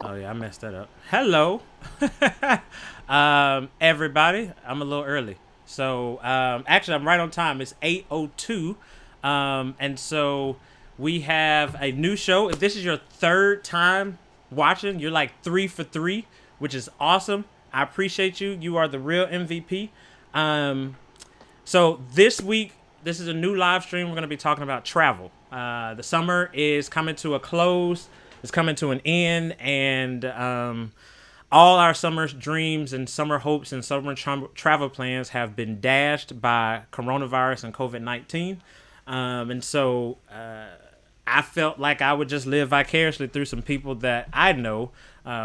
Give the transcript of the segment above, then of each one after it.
Oh yeah, I messed that up. Hello, everybody. I'm a little early, so actually I'm right on time. It's 8:02, and so we have a new show. If this is your third time watching, you're like 3 for 3, which is awesome. I appreciate you. You are the real MVP. Um, so this week, this is a new live stream. We're going to be talking about travel. The summer is coming to a close. It's coming to an end, and all our summer dreams and summer hopes and summer travel plans have been dashed by coronavirus and COVID-19. And so I felt like I would just live vicariously through some people that I know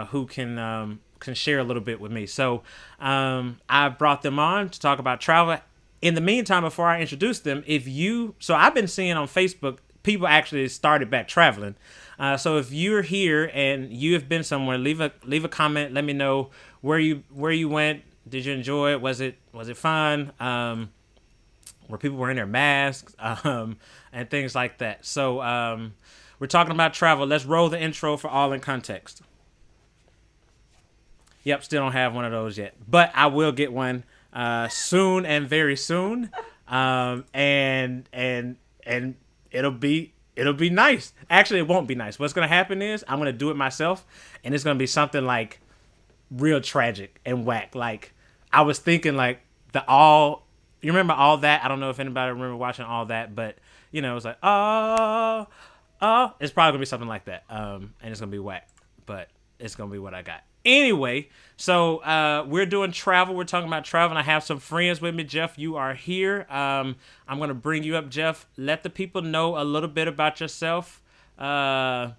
who can share a little bit with me. So I brought them on to talk about travel. In the meantime, before I introduce them, so I've been seeing on Facebook people actually started back traveling. So if you're here and you have been somewhere, leave a comment. Let me know where you went. Did you enjoy it? Was it fun? Where people were in their masks and things like that. So we're talking about travel. Let's roll the intro for all in context. Yep, still don't have one of those yet, but I will get one soon and very soon. And it'll be nice. Actually, it won't be nice. What's gonna happen is I'm gonna do it myself, and it's gonna be something like real tragic and whack. Like I was thinking, like the all. You remember all that? I don't know if anybody remember watching all that, but it was like oh, it's probably gonna be something like that. And it's gonna be whack, but it's gonna be what I got. Anyway, so we're doing travel. We're talking about travel, and I have some friends with me. Jeff, you are here. I'm gonna bring you up, Jeff. Let the people know a little bit about yourself, where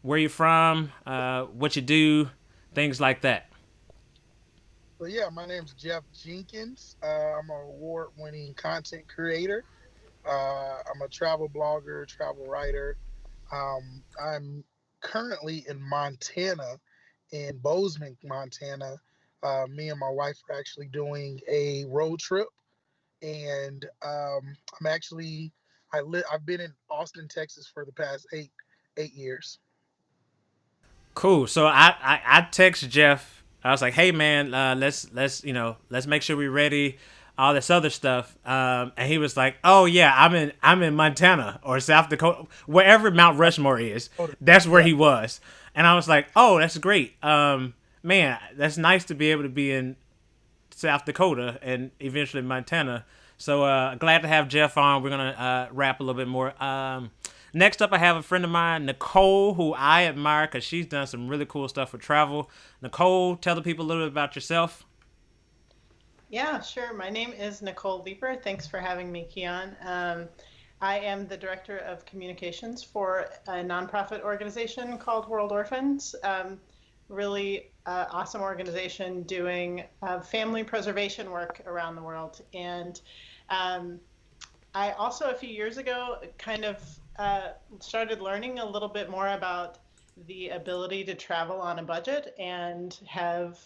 you're from, what you do, things like that. But yeah, my name's Jeff Jenkins. I'm an award-winning content creator. I'm a travel blogger, travel writer. I'm currently in Montana, in Bozeman, Montana. Me and my wife are actually doing a road trip, and I'm actually I've been in Austin, Texas for the past eight years. Cool. So I text Jeff. I was like, "Hey man, let's make sure we're ready." All this other stuff, and he was like, "Oh yeah, I'm in Montana or South Dakota, wherever Mount Rushmore is. Oh, That's where yeah. he was." And I was like, "Oh, that's great. Man, that's nice to be able to be in South Dakota and eventually Montana." So glad to have Jeff on. We're gonna rap a little bit more. Next up, I have a friend of mine, Nicole, who I admire because she's done some really cool stuff for travel. Nicole, tell the people a little bit about yourself. Yeah, sure. My name is Nicole Leeper. Thanks for having me, Kian. I am the director of communications for a nonprofit organization called World Orphans. Really awesome organization doing family preservation work around the world. And um, I also, a few years ago, kind of started learning a little bit more about the ability to travel on a budget and have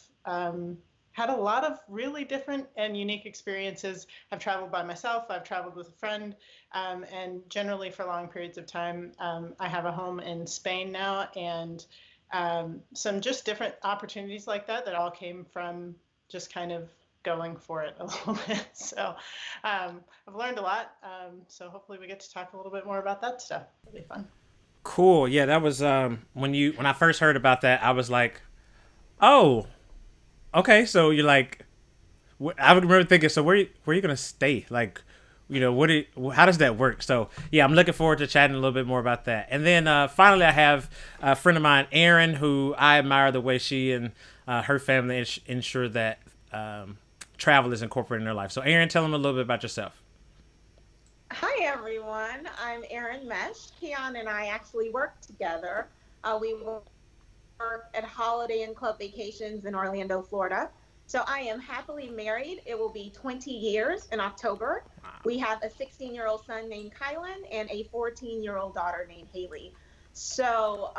had a lot of really different and unique experiences. I've traveled by myself, I've traveled with a friend, and generally for long periods of time. I have a home in Spain now, and some just different opportunities like that that all came from just kind of going for it a little bit. So I've learned a lot. So hopefully we get to talk a little bit more about that stuff. It'll be fun. Cool. Yeah, that was when I first heard about that, I was like, oh, okay. So you're like, I would remember thinking, so where you gonna stay? Like, how does that work? So yeah, I'm looking forward to chatting a little bit more about that. And then finally, I have a friend of mine, Erin, who I admire the way she and her family ensure that travel is incorporated in their life. So Erin, tell them a little bit about yourself. Hi, everyone. I'm Erin Mesh. Keon and I actually work together. We work at Holiday and Club Vacations in Orlando, Florida. So I am happily married. It will be 20 years in October. We have a 16-year-old son named Kylan and a 14-year-old daughter named Haley. So,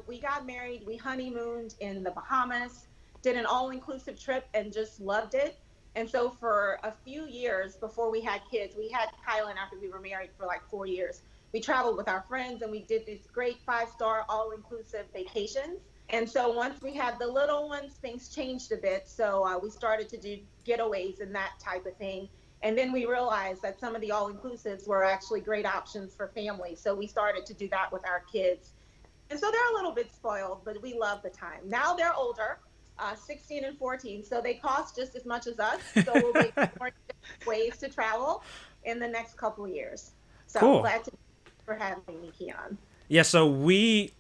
we got married. We honeymooned in the Bahamas, did an all-inclusive trip, and just loved it. And so for a few years before we had kids, we had Kylan after we were married for like 4 years. We traveled with our friends and we did these great five-star all-inclusive vacations. And so once we had the little ones, things changed a bit. So we started to do getaways and that type of thing. And then we realized that some of the all inclusives were actually great options for families. So we started to do that with our kids. And so they're a little bit spoiled, but we love the time. Now they're older, 16 and 14. So they cost just as much as us. So we'll be more ways to travel in the next couple of years. So Cool. glad to for having me, Keon. Yeah, so we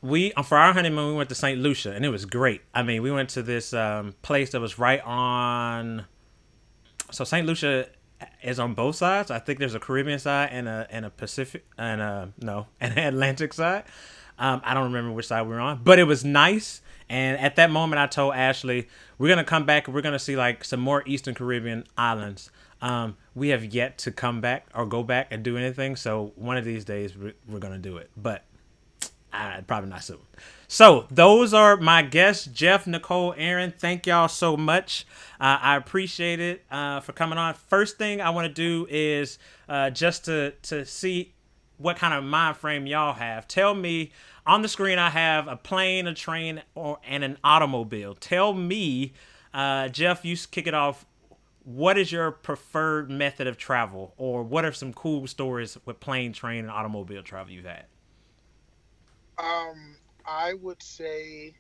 for our honeymoon we went to St. Lucia and it was great. I mean, we went to this place that was right on. So St. Lucia is on both sides. I think there's a Caribbean side and a Pacific and a no and an Atlantic side. I don't remember which side we were on, but it was nice. And at that moment, I told Ashley we're gonna come back and we're gonna see like some more Eastern Caribbean islands. We have yet to come back or go back and do anything. So one of these days we're gonna do it, but probably not soon. So those are my guests, Jeff, Nicole, Aaron. Thank y'all so much. I appreciate it for coming on. First thing I want to do is just to see what kind of mind frame y'all have. Tell me, on the screen I have a plane, a train, and an automobile. Tell me, Jeff, you kick it off. What is your preferred method of travel, or what are some cool stories with plane, train, and automobile travel you've had? I would say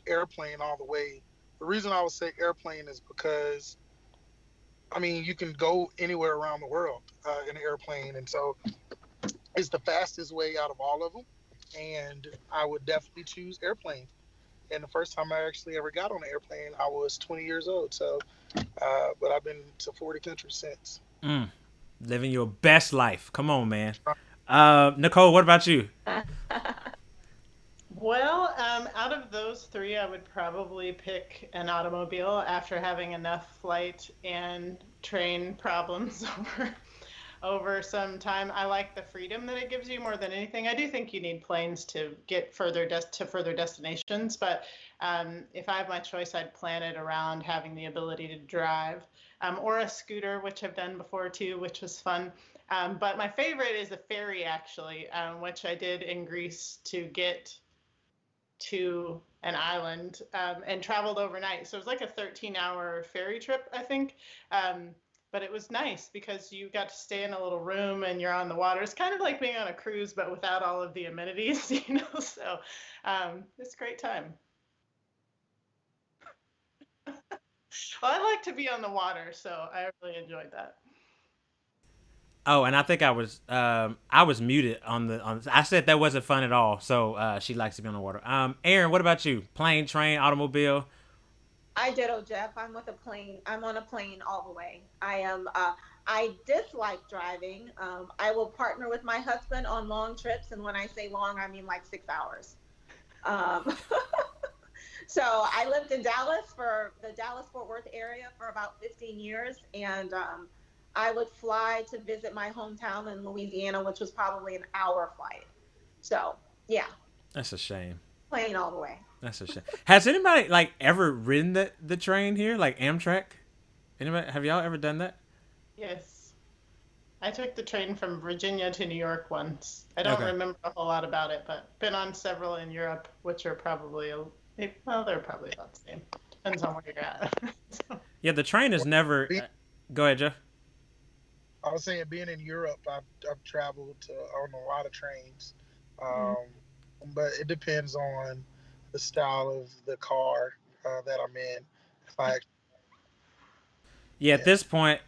airplane all the way. The reason I would say airplane is because I mean you can go anywhere around the world in an airplane, and so it's the fastest way out of all of them. And I would definitely choose airplane. And the first time I actually ever got on an airplane, I was 20 years old. So, but I've been to 40 countries since. Living your best life. Come on, man. Nicole, what about you? Well, out of those three, I would probably pick an automobile after having enough flight and train problems over some time. I like the freedom that it gives you more than anything. I do think you need planes to get to further destinations, but if I have my choice, I'd plan it around having the ability to drive, or a scooter, which I've done before too, which was fun. But my favorite is a ferry, actually, which I did in Greece to get to an island, and traveled overnight. So it was like a 13-hour ferry trip, I think. But it was nice because you got to stay in a little room and you're on the water. It's kind of like being on a cruise, but without all of the amenities, you know. So it's a great time. Well, I like to be on the water, so I really enjoyed that. Oh, and I think I was muted on the. I said that wasn't fun at all. So she likes to be on the water. Aaron, what about you? Plane, train, automobile? I ditto, Jeff. I'm with a plane. I'm on a plane all the way. I am. I dislike driving. I will partner with my husband on long trips, and when I say long, I mean like 6 hours. Um, so I lived in Dallas for the Dallas Fort Worth area for about 15 years, and I would fly to visit my hometown in Louisiana, which was probably an hour flight. So yeah, That's a shame. plane all the way. That's a shame. Has anybody like ever ridden the train here, like Amtrak? Anybody? Have y'all ever done that? Yes. I took the train from Virginia to New York once. I don't Okay. remember a whole lot about it, but been on several in Europe, which are probably, well, they're probably about the same. Depends on where you're at. So, Yeah, the train is never. Be- Go ahead, Jeff. I was saying, being in Europe, I've traveled on a lot of trains, mm. um, but it depends on the style of the car that I'm in. If I, Yeah, at yeah, this point,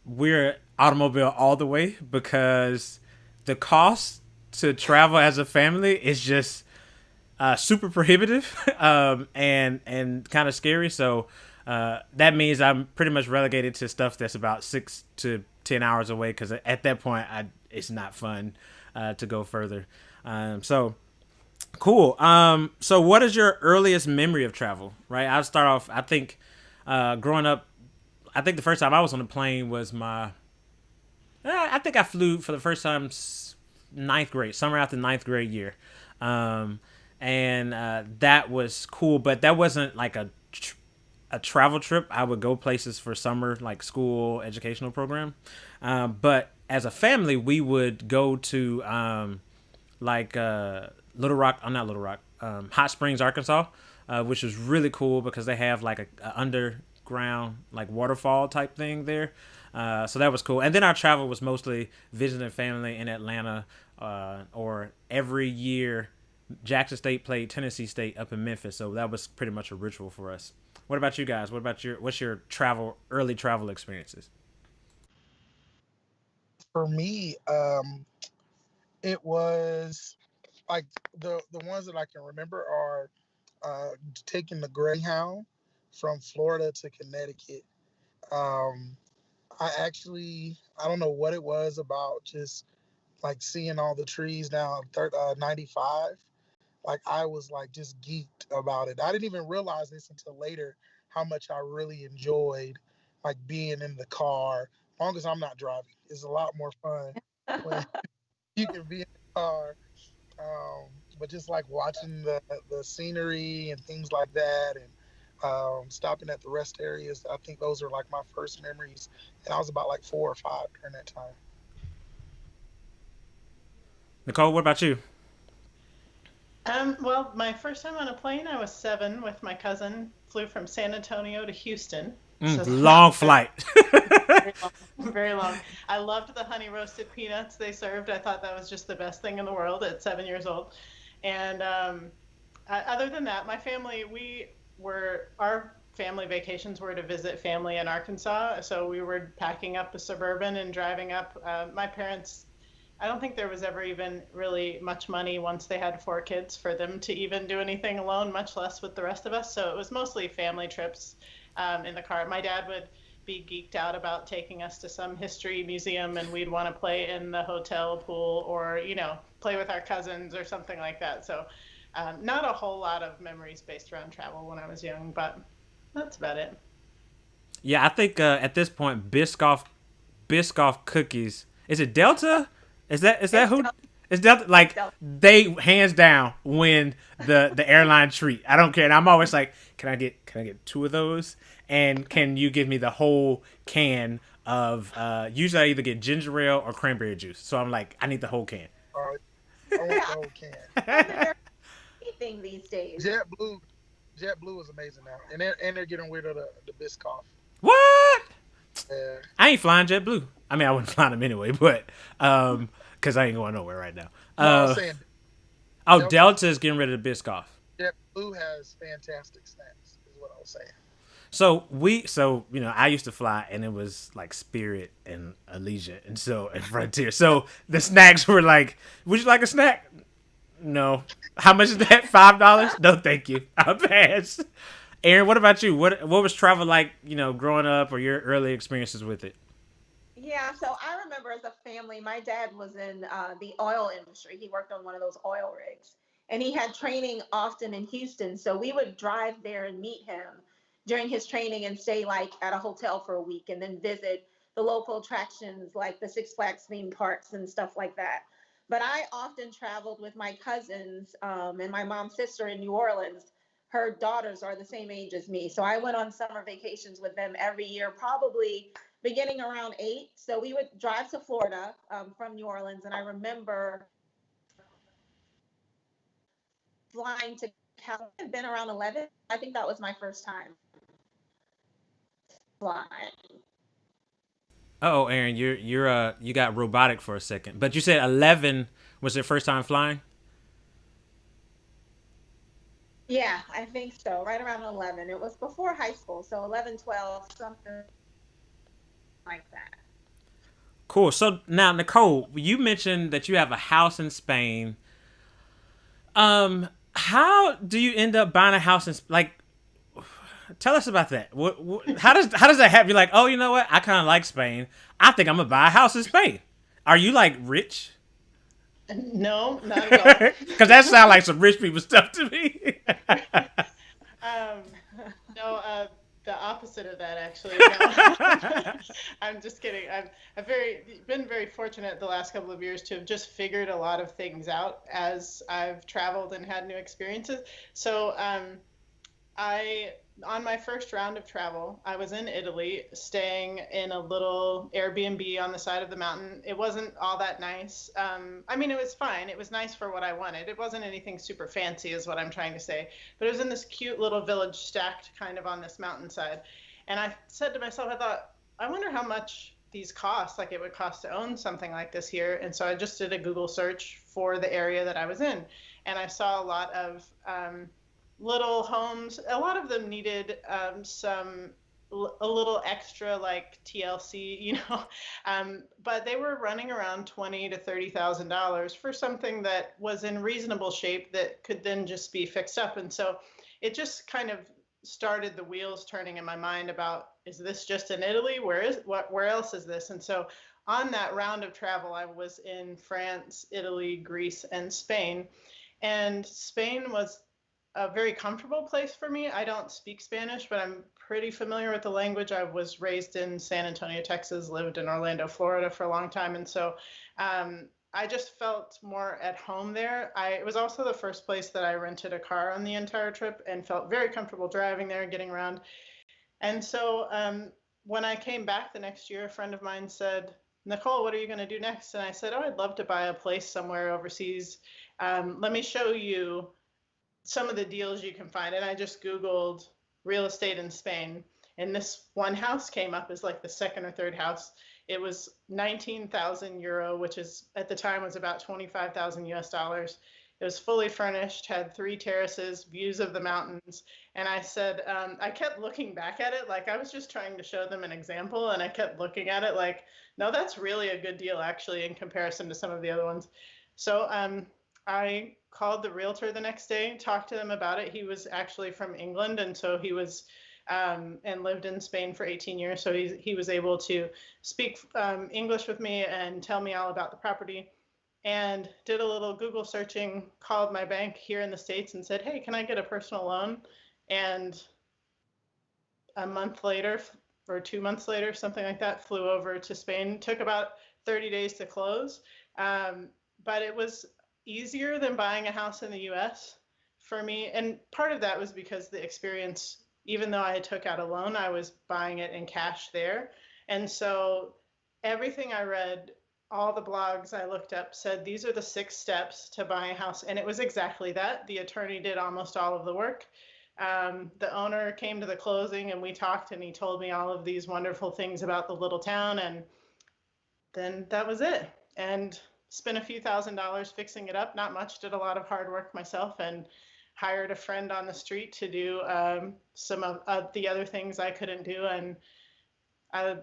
we're automobile all the way because the cost to travel as a family is just super prohibitive, and kind of scary. So that means I'm pretty much relegated to stuff that's about 6 to 10 hours away because at that point, it's not fun to go further. So cool. So what is your earliest memory of travel? Right, I'll start off. I think growing up, I think the first time I was on a plane was my. I think I flew for the first time ninth grade, summer after ninth grade year, um, and that was cool. But that wasn't like a travel trip. I would go places for summer, like school educational program. But as a family, we would go to like Little Rock. I'm not Little Rock. Hot Springs, Arkansas, which was really cool because they have like a underground like waterfall type thing there. So that was cool. And then our travel was mostly visiting family in Atlanta, or every year Jackson State played Tennessee State up in Memphis. So that was pretty much a ritual for us. What about you guys? What's your early travel experiences? For me, it was like the ones that I can remember are taking the Greyhound from Florida to Connecticut. Um, I don't know what it was about just like seeing all the trees down 95. Like I was like just geeked about it. I didn't even realize this until later how much I really enjoyed like being in the car. As long as I'm not driving, it's a lot more fun when you can be in the car. Um, but just like watching the scenery and things like that, and stopping at the rest areas. I think those are like my first memories, and I was about like 4 or 5 during that time. Nicole, what about you? Well, my first time on a plane, I was 7 with my cousin. Flew from San Antonio to Houston. So that Long was flight. very long, very long. I loved the honey roasted peanuts they served. I thought that was just the best thing in the world at 7 years old. And other than that, my family, our family vacations were to visit family in Arkansas. So we were packing up a Suburban and driving up. My parents, I don't think there was ever even really much money once they had 4 kids for them to even do anything alone, much less with the rest of us. So it was mostly family trips in the car. My dad would be geeked out about taking us to some history museum, and we'd want to play in the hotel pool or, play with our cousins or something like that. So not a whole lot of memories based around travel when I was young, but that's about it. Yeah, I think at this point, Biscoff cookies. Is it Delta? Is that It's who? Del- Is Delta it's like Del- they hands down win the airline treat? I don't care. And I'm always like, can I get 2 of those? And can you give me the whole can of? Usually I either get ginger ale or cranberry juice. So I'm like, I need the whole can. Uh, I want the whole can. Those are their anything these days. JetBlue, JetBlue is amazing now, and they're getting rid of the Biscoff. What? Yeah. I ain't flying JetBlue. I mean, I wouldn't fly them anyway, but because I ain't going nowhere right now. No, I'm saying Oh, Delta, Delta is getting rid of the Biscoff. JetBlue has fantastic snacks. Is what I was saying. I used to fly, and it was like Spirit and Allegiant, and Frontier. So the snacks were like, "Would you like a snack?" No. How much is that? $5? No, thank you. I'll pass. Aaron, what about you? What was travel like? Growing up, or your early experiences with it? Yeah, so I remember as a family, my dad was in the oil industry. He worked on one of those oil rigs, and he had training often in Houston. So we would drive there and meet him during his training and stay like at a hotel for a week and then visit the local attractions like the Six Flags theme parks and stuff like that. But I often traveled with my cousins and my mom's sister in New Orleans. Her daughters are the same age as me. So I went on summer vacations with them every year, probably beginning around 8. So we would drive to Florida from New Orleans. And I remember flying to California. I'd been around 11. I think that was my first time flying. Oh, Aaron, you got robotic for a second, but you said 11 was your first time flying. Yeah, I think so. Right around 11. It was before high school. So 11, 12, something like that. Cool. So now, Nicole, you mentioned that you have a house in Spain. How do you end up buying a house in like? Tell us about that. How does that happen? You're like, oh, you know what? I kind of like Spain. I think I'm gonna buy a house in Spain. Are you like rich? No, not at all. Because that sounds like some rich people stuff to me. Um, no, the opposite of that, actually. No. I'm just kidding. I've been very fortunate the last couple of years to have just figured a lot of things out as I've traveled and had new experiences. So I on my first round of travel, I was in Italy, staying in a little Airbnb on the side of the mountain. It wasn't all that nice. I mean, it was fine. It was nice for what I wanted. It wasn't anything super fancy, is what I'm trying to say. But it was in this cute little village stacked kind of on this mountainside. And I said to myself, I thought, I wonder how much these cost, like it would cost to own something like this here. And so I just did a Google search for the area that I was in. And I saw a lot of little homes. A lot of them needed a little extra like TLC, but they were running around $20,000 to $30,000 for something that was in reasonable shape that could then just be fixed up. And so it just kind of started the wheels turning in my mind about, is this just in Italy? Where else is this? And so on that round of travel, I was in France, Italy, Greece, and Spain. And Spain was a very comfortable place for me. I don't speak Spanish, but I'm pretty familiar with the language. I was raised in San Antonio, Texas, lived in Orlando, Florida for a long time. And so I just felt more at home there. It was also the first place that I rented a car on the entire trip and felt very comfortable driving there, getting around. And so when I came back the next year, a friend of mine said, Nicole, what are you going to do next? And I said, oh, I'd love to buy a place somewhere overseas. Let me show you some of the deals you can find. And I just Googled real estate in Spain. And this one house came up as like the second or third house. It was 19,000 euro, which is at the time was about 25,000 US dollars. It was fully furnished, had 3 terraces, views of the mountains. And I said, I kept looking back at it like I was just trying to show them an example. And I kept looking at it like, no, that's really a good deal actually in comparison to some of the other ones. So I called the realtor the next day, talked to them about it. He was actually from England, and so he was and lived in Spain for 18 years. So he was able to speak English with me and tell me all about the property. And did a little Google searching, called my bank here in the States and said, hey, can I get a personal loan? And a month later, or 2 months later, something like that, flew over to Spain. Took about 30 days to close, but it was easier than buying a house in the US for me. And part of that was because the experience, even though I took out a loan, I was buying it in cash there. And so everything I read, all the blogs I looked up said, these are the 6 steps to buying a house. And it was exactly that. The attorney did almost all of the work. The owner came to the closing and we talked, and he told me all of these wonderful things about the little town. And then that was it. And spent a few $1,000s fixing it up. Not much, did a lot of hard work myself, and hired a friend on the street to do some of the other things I couldn't do. And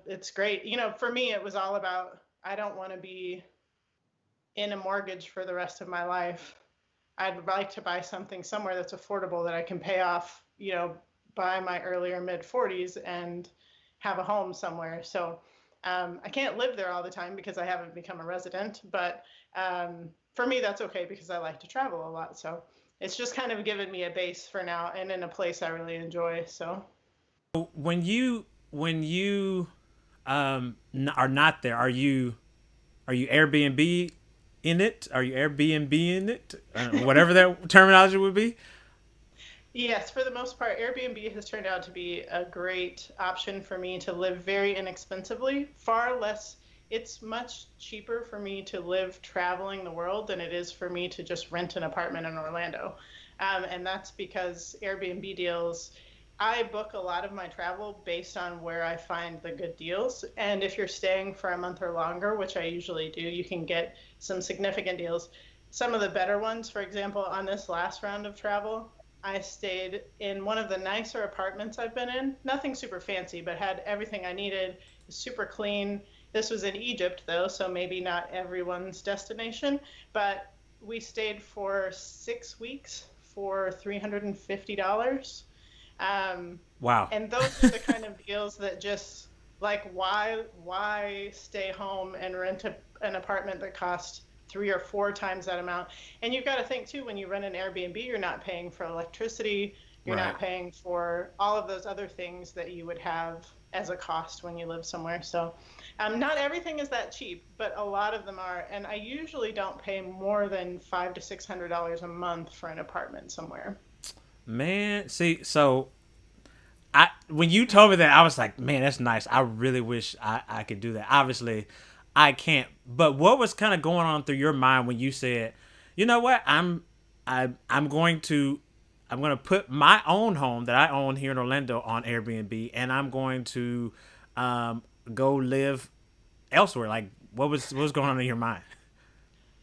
it's great. For me, it was all about, I don't want to be in a mortgage for the rest of my life. I'd like to buy something somewhere that's affordable that I can pay off, by my earlier mid 40s and have a home somewhere. So I can't live there all the time because I haven't become a resident, but for me, that's okay because I like to travel a lot. So it's just kind of given me a base for now and in a place I really enjoy. So when you are not there, are you Airbnb in it? Are you Airbnb in it? Whatever that terminology would be. yes, for the most part, Airbnb has turned out to be a great option for me to live very inexpensively, far less. It's much cheaper for me to live traveling the world than it is for me to just rent an apartment in Orlando. And that's because Airbnb deals, I book a lot of my travel based on where I find the good deals. And if you're staying for a month or longer, which I usually do, you can get some significant deals. Some of the better ones, for example, on this last round of travel, I stayed in one of the nicer apartments I've been in. Nothing super fancy, but had everything I needed, super clean. This was in Egypt, though, so maybe not everyone's destination. But we stayed for 6 weeks for $350. Wow. And those are the kind of deals that just like, why stay home and rent an apartment that costs 3 or 4 times that amount? And you've got to think too, when you rent an Airbnb, you're not paying for electricity, you're Right. not paying for all of those other things that you would have as a cost when you live somewhere. So not everything is that cheap, but a lot of them are. And I usually don't pay more than $500 to $600 a month for an apartment somewhere. Man, see, so I when you told me that, I was like, man, that's nice. I really wish I could do that. Obviously, I can't. But what was kind of going on through your mind when you said, you know what, I'm going to put my own home that I own here in Orlando on Airbnb, and I'm going to um, go live elsewhere. Like, what was going on in your mind?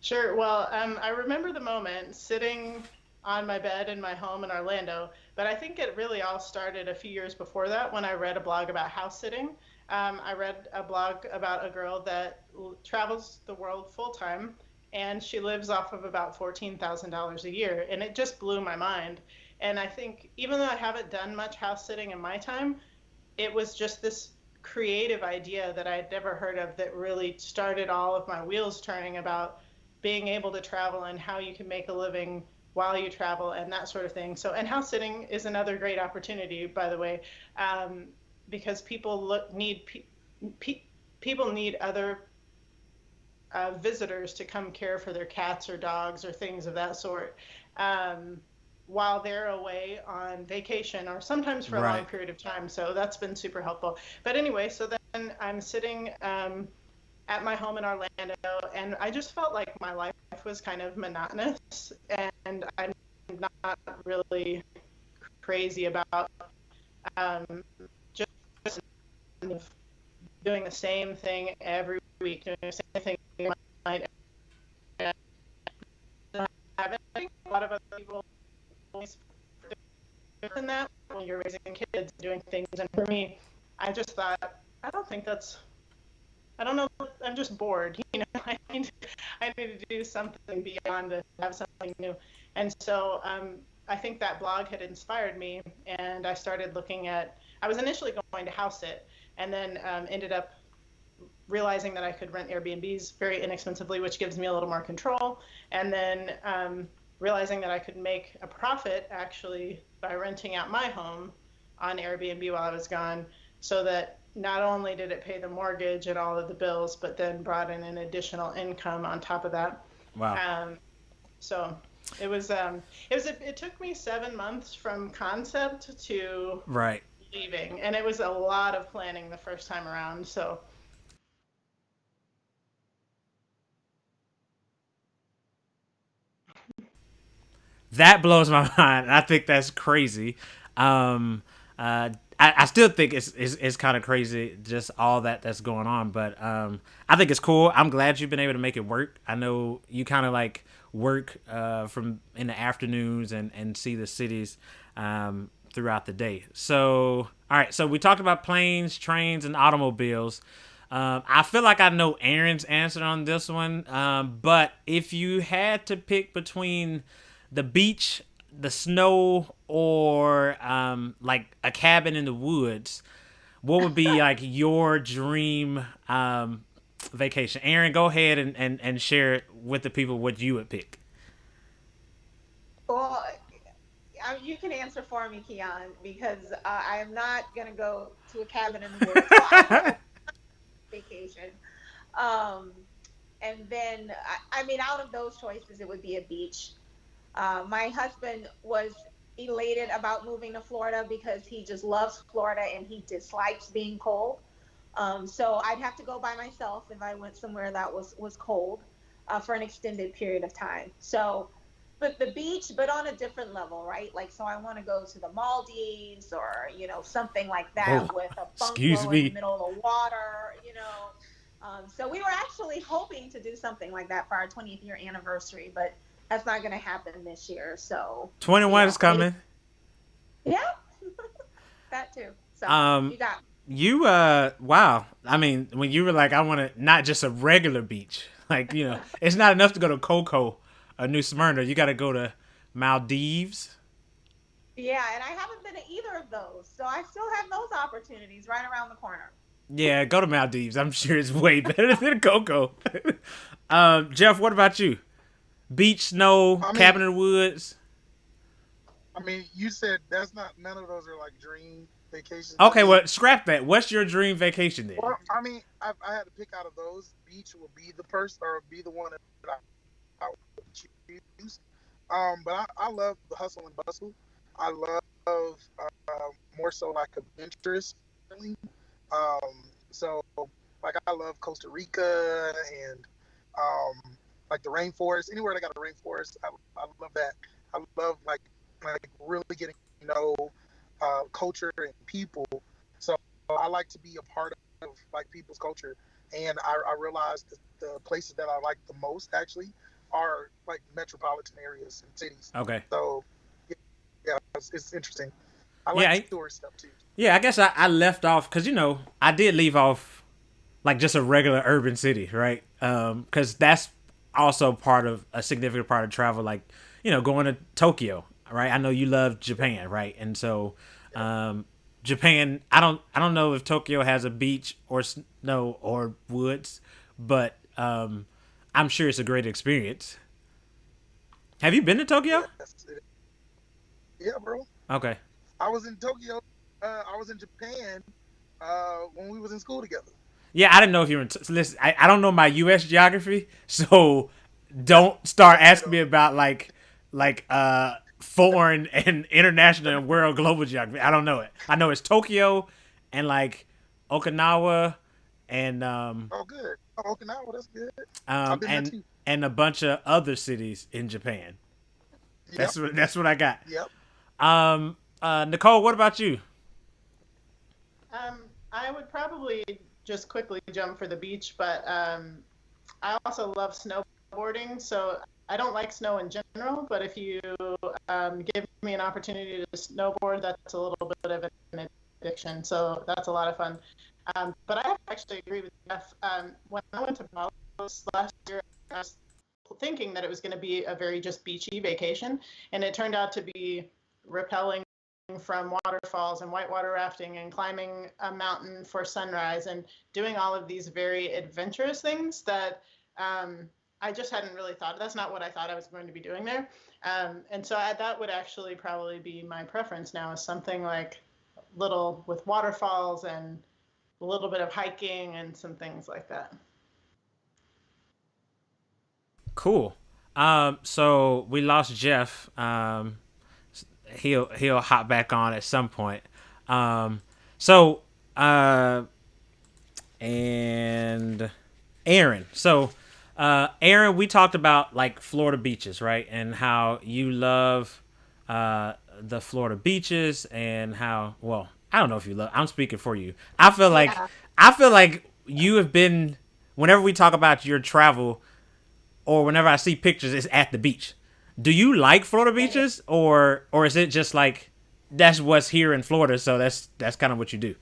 Sure. Well, I remember the moment sitting on my bed in my home in Orlando, but I think it really all started a few years before that when I read a blog about house sitting. I read a blog about a girl that travels the world full time, and she lives off of about $14,000 a year, and it just blew my mind. And I think even though I haven't done much house sitting in my time, it was just this creative idea that I had never heard of that really started all of my wheels turning about being able to travel and how you can make a living while you travel and that sort of thing. So, and house sitting is another great opportunity, by the way, um, because pe- people need other visitors to come care for their cats or dogs or things of that sort. Um, while they're away on vacation or sometimes for a long Right. period of time. So that's been super helpful. But anyway, so then I'm sitting at my home in Orlando, and I just felt like my life was kind of monotonous, and I'm not really crazy about um, just doing the same thing every week, doing the same thing every night. And I think a lot of other people than that when you're raising kids, doing things. And for me, I just thought, I don't think that's, I don't know, I'm just bored. I need to do something beyond to have something new. And so I think that blog had inspired me, and I started looking at, I was initially going to house it, and then ended up realizing that I could rent Airbnbs very inexpensively, which gives me a little more control. And then realizing that I could make a profit actually by renting out my home on Airbnb while I was gone, so that not only did it pay the mortgage and all of the bills, but then brought in an additional income on top of that. Wow. Um, so it took me 7 months from concept to Right. leaving, and it was a lot of planning the first time around. So That blows my mind. I think that's crazy. Um, I still think it's kind of crazy, just all that's going on. But I think it's cool. I'm glad you've been able to make it work. I know you kind of like work from in the afternoons and see the cities throughout the day. So, all right. So we talked about planes, trains, and automobiles. I feel like I know Aaron's answer on this one, but if you had to pick between the beach, the snow, or like a cabin in the woods, what would be like your dream vacation? Aaron, go ahead and share it with the people what you would pick. Well, you can answer for me, Keon, because I am not going to go to a cabin in the woods. Well, I would have a vacation. Um, and then, I mean, out of those choices, it would be a beach. My husband was elated about moving to Florida because he just loves Florida and he dislikes being cold. So I'd have to go by myself if I went somewhere that was cold for an extended period of time. So, but the beach, but on a different level, right? Like, so I want to go to the Maldives or something like Oh, that with a excuse bungalow in the me. middle of the water. So we were actually hoping to do something like that for our 20th year anniversary, but that's not going to happen this year. So, 21 is maybe, coming. yeah, that too. So Um, you got wow. I mean, when you were like, I want to not just a regular beach. Like, it's not enough to go to Coco or New Smyrna. You got to go to Maldives. Yeah, and I haven't been to either of those. So I still have those opportunities right around the corner. Yeah, go to Maldives. I'm sure it's way better than Coco. Jeff, what about you? Beach, snow, I mean, cabin in the woods. you said that's not none of those are like dream vacations to Okay, me. well, scrap that. What's your dream vacation then? Well, I had to pick out of those. Beach would be the first or be the one that I would choose. But I love the hustle and bustle. I love more so like adventurous. So like I love Costa Rica and like the rainforest. Anywhere that got a rainforest, I love that. I love like really getting to know culture and people. So I like to be a part of like people's culture. And I realized that the places that I like the most actually are like metropolitan areas and cities. Okay. So yeah, it's interesting. I like Yeah. tourist stuff too. Yeah. I guess I left off because I did leave off like just a regular urban city, right? Because that's also part of a significant part of travel, like going to Tokyo, right? I know you love Japan, right? And so, Japan, I don't know if Tokyo has a beach or snow or woods, but I'm sure it's a great experience. Have you been to Tokyo? Yes, yeah, bro. Okay. I was in Tokyo. I was in Japan when we was in school together. Yeah, I didn't know if you were. Listen, I don't know my U.S. geography, so don't start Me asking neither. me about like foreign and international and world global geography. I don't know it. I know it's Tokyo and like Okinawa and Oh, good. Oh, Okinawa, that's good. I've um been there and too. and a bunch of other cities in Japan. Yep, That's what I got. yep. Nicole, what about you? I would probably just quickly jump for the beach, but I also love snowboarding. So I don't like snow in general, but if you give me an opportunity to snowboard, that's a little bit of an addiction. So that's a lot of fun. But I actually agree with Jeff. When I went to Palos last year, I was thinking that it was going to be a very just beachy vacation, and it turned out to be repelling from waterfalls and whitewater rafting and climbing a mountain for sunrise and doing all of these very adventurous things that I just hadn't really thought. That's not what I thought I was going to be doing there. And so that would actually probably be my preference now, is something like little with waterfalls and a little bit of hiking and some things like that. Cool. So we lost Jeff. He'll hop back on at some point. Um, so uh, and Aaron. So, Aaron, we talked about like Florida beaches, right? And how you love the Florida beaches, and how well, I don't know if you love. I'm speaking for you. Yeah. I feel like you have been. Whenever we talk about your travel, or whenever I see pictures, it's at the beach. Do you like Florida beaches, or is it just like that's what's here in Florida? So that's kind of what you do.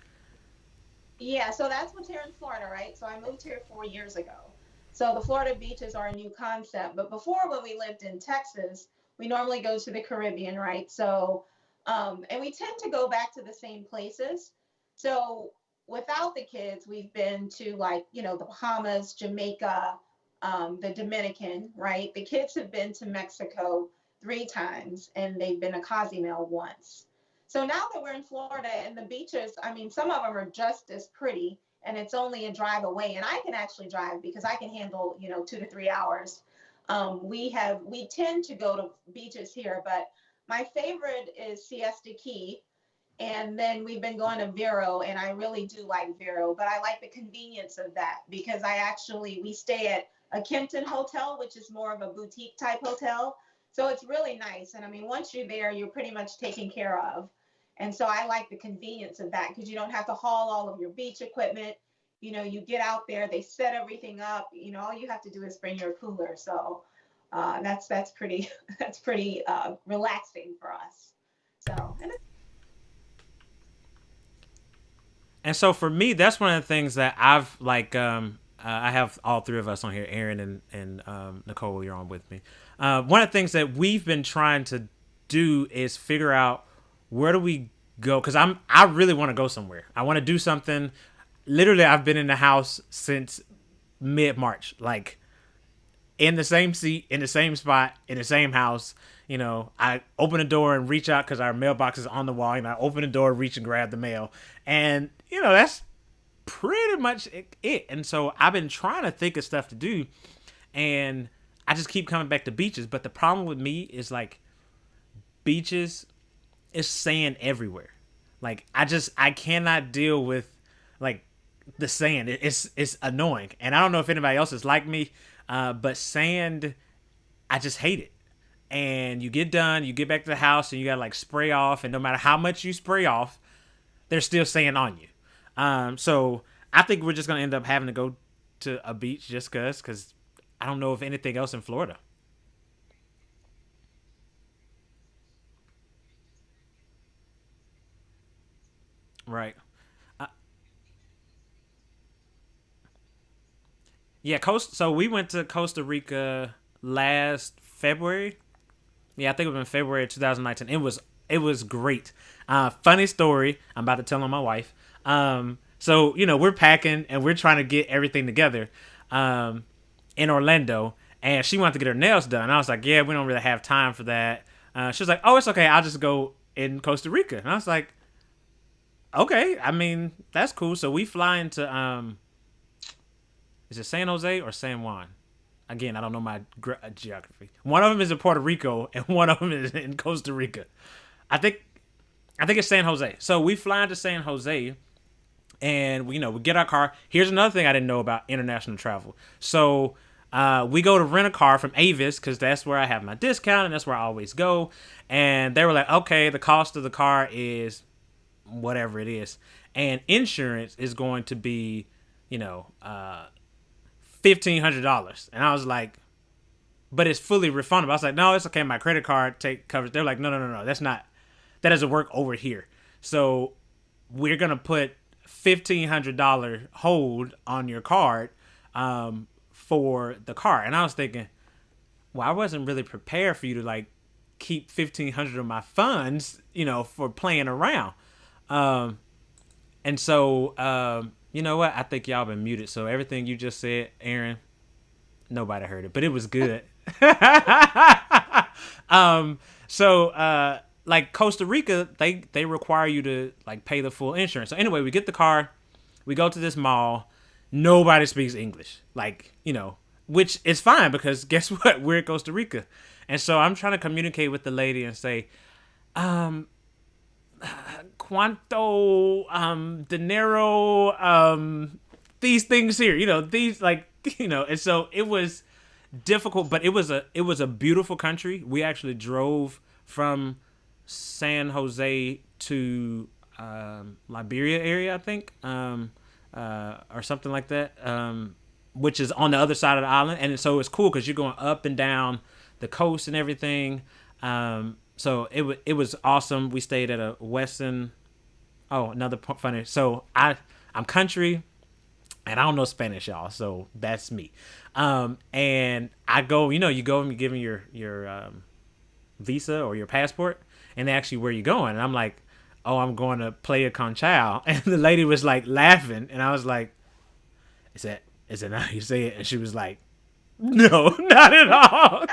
Yeah, so that's what's here in Florida, right? So I moved here 4 years ago. So the Florida beaches are a new concept. But before, when we lived in Texas, we normally go to the Caribbean, right? So, and we tend to go back to the same places. So without the kids, we've been to like, the Bahamas, Jamaica, the Dominican, right? The kids have been to Mexico 3 times and they've been to Cozumel once. So now that we're in Florida and the beaches, I mean, some of them are just as pretty and it's only a drive away. And I can actually drive because I can handle, 2 to 3 hours. We tend to go to beaches here, but my favorite is Siesta Key. And then we've been going to Vero, and I really do like Vero, but I like the convenience of that because we stay at a Kimpton hotel, which is more of a boutique type hotel. So it's really nice. And I mean, once you're there, you're pretty much taken care of. And so I like the convenience of that because you don't have to haul all of your beach equipment. You get out there, they set everything up. All you have to do is bring your cooler. So that's pretty that's pretty relaxing for us. So and And so for me, that's one of the things that I've like. I have all three of us on here, Aaron and Nicole. You're on with me. One of the things that we've been trying to do is figure out where do we go, because I really want to go somewhere. I want to do something. Literally, I've been in the house since mid March, like in the same seat, in the same spot, in the same house. I open the door and reach out because our mailbox is on the wall. I open the door, reach and grab the mail, and that's pretty much it. And so I've been trying to think of stuff to do, and I just keep coming back to beaches. But the problem with me is like beaches it's sand everywhere. Like I cannot deal with like the sand. It's annoying, and I don't know if anybody else is like me, but sand, I just hate it. And you get done, you get back to the house, and you gotta like spray off, and no matter how much you spray off, there's still sand on you. So I think we're just gonna end up having to go to a beach just because I don't know if anything else in Florida. Right. Uh, yeah, So we went to Costa Rica last February. Yeah, I think it was in February of 2019. It was great. Funny story. I'm about to tell on my wife. So we're packing and we're trying to get everything together, um, in Orlando, and she wanted to get her nails done. I was like, yeah, we don't really have time for that. She was like, oh, it's okay. I'll just go in Costa Rica, and I was like, okay. I mean, that's cool. So we fly into is it San Jose or San Juan? Again, I don't know my geography. One of them is in Puerto Rico, and one of them is in Costa Rica. I think I think it's San Jose. So we fly into San Jose, and we get our car. Here's another thing I didn't know about international travel. So we go to rent a car from Avis because that's where I have my discount and that's where I always go. And they were like, okay, the cost of the car is whatever it is, and insurance is going to be, you know, $1,500. And I was like, but it's fully refundable. I was like, no, it's okay. My credit card take covers. They're like, no, no, no, no. That doesn't work over here. So we're gonna put $1,500 hold on your card, for the car. And I was thinking, well, I wasn't really prepared for you to like keep 1,500 of my funds, for playing around. Um, and so, you know what? I think y'all been muted. So everything you just said, Aaron, nobody heard it, but it was good. So like Costa Rica, they require you to like pay the full insurance. So anyway, we get the car, we go to this mall. Nobody speaks English, like, which is fine because guess what? We're in Costa Rica, and so I'm trying to communicate with the lady and say, um, cuánto dinero, these things here, these like, and so it was difficult, but it was a beautiful country. We actually drove from San Jose to Liberia area, I think, or something like that, which is on the other side of the island. And so it's cool because you're going up and down the coast and everything. So it was awesome. We stayed at a Westin. Oh, another funny. So I'm country, and I don't know Spanish, y'all. So that's me. And I go, you go and you give me your visa or your passport, and they ask you where you're going, and I'm like, oh, I'm going to Playa Conchal, and the lady was like laughing, and I was like, is that how you say it? And she was like, no, not at all.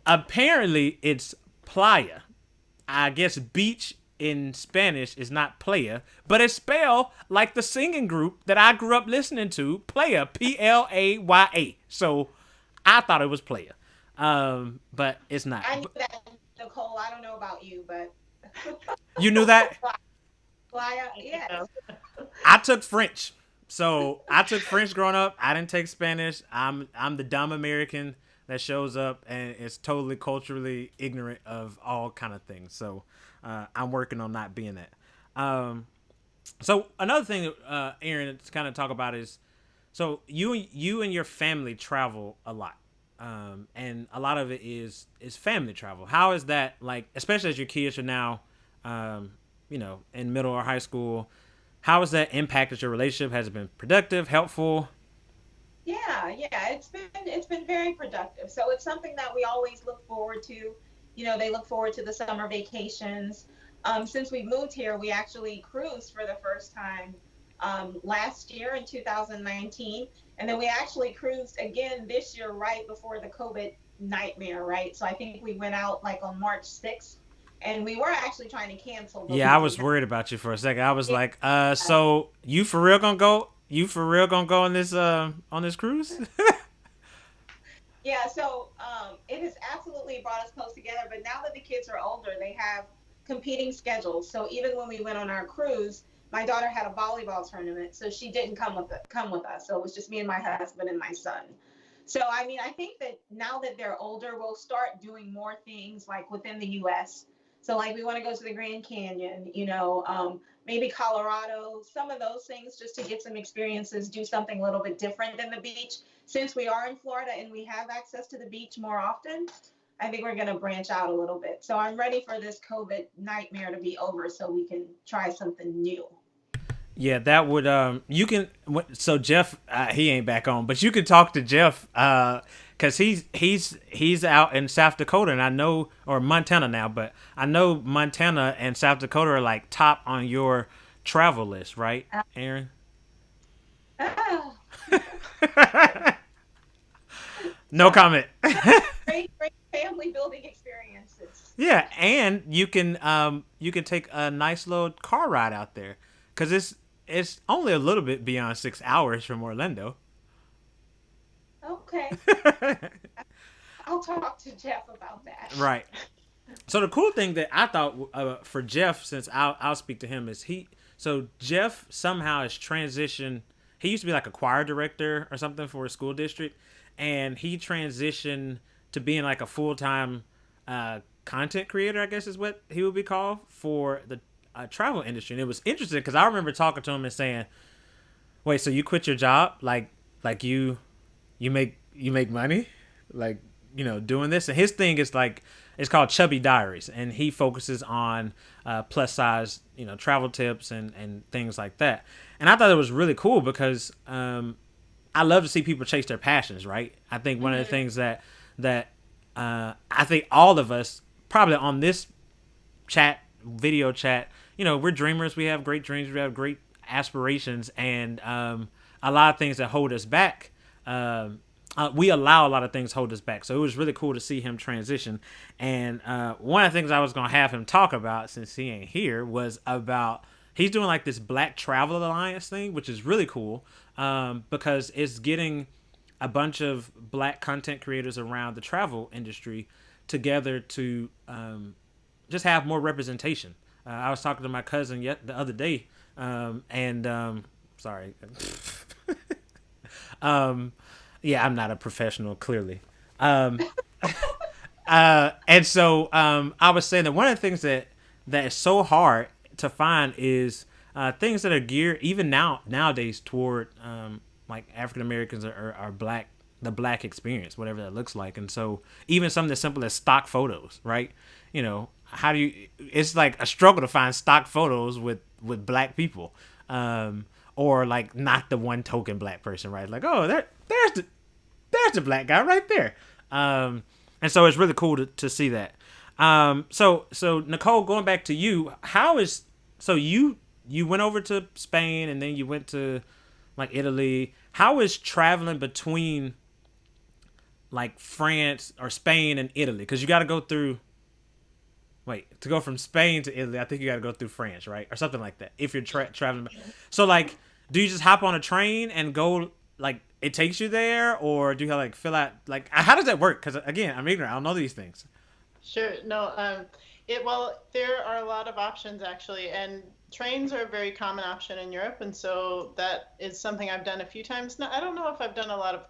Apparently, it's playa. I guess beach in Spanish is not playa, but it's spelled like the singing group that I grew up listening to, Playa, Playa. So I thought it was playa, but it's not. I knew that, Nicole. I don't know about you, but You knew that? Flyer, yes. I took French. So I took French growing up. I didn't take Spanish. I'm the dumb American that shows up and is totally culturally ignorant of all kind of things. So I'm working on not being that. So another thing, Aaron, to kind of talk about is, so you and your family travel a lot, and a lot of it is family travel. How is that like, especially as your kids are now, in middle or high school? How has that impacted your relationship? Has it been productive, helpful? Yeah, it's been very productive. So it's something that we always look forward to. They look forward to the summer vacations. Since we moved here, we actually cruised for the first time last year in 2019, and then we actually cruised again this year right before the COVID nightmare, right? So I think we went out like on March 6th, and we were actually trying to cancel, but Yeah, we I did was not. worried about you for a second. I was Yeah. like, so you for real gonna go? You for real gonna go on this cruise? Yeah, so it has absolutely brought us close together. But now that the kids are older, they have, competing schedules. So even when we went on our cruise, my daughter had a volleyball tournament, so she didn't come with us. So it was just me and my husband and my son. So I mean, I think that now that they're older, we'll start doing more things like within the U.S. So like we want to go to the Grand Canyon, maybe Colorado, some of those things just to get some experiences, do something a little bit different than the beach. Since we are in Florida and we have access to the beach more often, I think we're going to branch out a little bit. So I'm ready for this COVID nightmare to be over so we can try something new. Yeah, that would you can so Jeff he ain't back on, but you can talk to Jeff cuz he's out in South Dakota, and I know, or Montana now, but I know Montana and South Dakota are like top on your travel list, right, Aaron? Ah, No comment. great family building experiences. Yeah, and you can take a nice little car ride out there cuz it's only a little bit beyond 6 hours from Orlando. Okay, I'll talk to Jeff about that. Right. So the cool thing that I thought for Jeff, since I'll speak to him, is so Jeff somehow has transitioned. He used to be like a choir director or something for a school district, and he transitioned to being like a full time content creator, I guess is what he would be called, for the travel industry. And it was interesting because I remember talking to him and saying, "Wait, so you quit your job? Like you make money, like doing this?" And his thing is like, it's called Chubby Diaries, and he focuses on plus size travel tips and things like that. And I thought it was really cool because I love to see people chase their passions, right? I think one of the things that I think all of us probably on this video chat, we're dreamers. We have great dreams. We have great aspirations, and a lot of things that hold us back. We allow a lot of things hold us back. So it was really cool to see him transition. And one of the things I was going to have him talk about, since he ain't here, was about he's doing like this Black Travel Alliance thing, which is really cool because it's getting a bunch of Black content creators around the travel industry together to just have more representation. I was talking to my cousin the other day, and sorry. Yeah, I'm not a professional, clearly. And so I was saying that one of the things that is so hard to find is things that are geared even nowadays toward like African Americans are Black, the Black experience, whatever that looks like. And so even something as simple as stock photos, right? How do you? It's like a struggle to find stock photos with Black people. Or like not the one token Black person, right? Like, oh, there's the Black guy right there. And so it's really cool to see that. So Nicole, going back to you, you went over to Spain and then you went to like Italy. How is traveling between like France or Spain and Italy? Because you got to go through. Wait, to go from Spain to Italy, I think you got to go through France, right? Or something like that. If you're traveling. So, like, do you just hop on a train and go, like, it takes you there? Or do you have, like, fill out, like, how does that work? Because, again, I'm ignorant. I don't know these things. Sure. No, well, there are a lot of options, actually. And trains are a very common option in Europe. And so that is something I've done a few times. Now, I don't know if I've done a lot of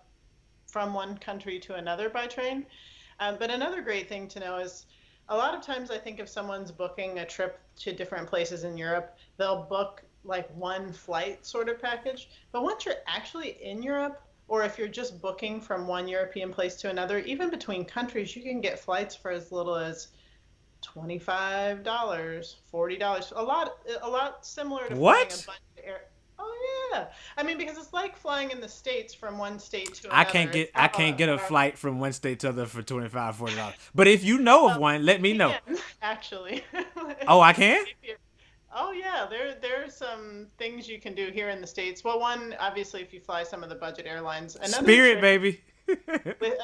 from one country to another by train. But another great thing to know is, a lot of times I think if someone's booking a trip to different places in Europe, they'll book like one flight sort of package. But once you're actually in Europe, or if you're just booking from one European place to another, even between countries, you can get flights for as little as $25, $40. A lot similar to flying a budget air. Oh yeah. I mean, because it's like flying in the States from one state to another. I can't get a flight from one state to another for $25, $40. But if you know of one, let me know. Actually. Oh, I can? Oh yeah, there are some things you can do here in the States. Well, one, obviously, if you fly some of the budget airlines. Spirit, baby.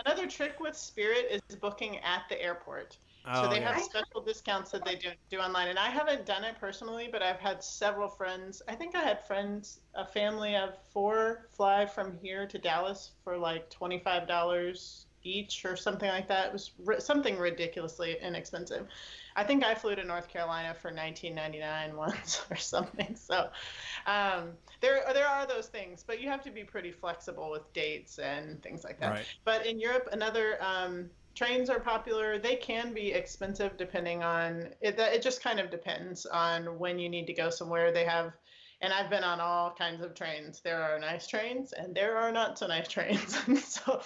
Another trick with Spirit is booking at the airport. So they have special discounts that they do online. And I haven't done it personally, but I've had several friends. I think I had a family of 4 fly from here to Dallas for like $25 each or something like that. It was something ridiculously inexpensive. I think I flew to North Carolina for $19.99 once or something. So there are those things, but you have to be pretty flexible with dates and things like that. Right. But in Europe, another trains are popular. They can be expensive depending on it. It just kind of depends on when you need to go somewhere. They have, and I've been on all kinds of trains. There are nice trains and there are not so nice trains. So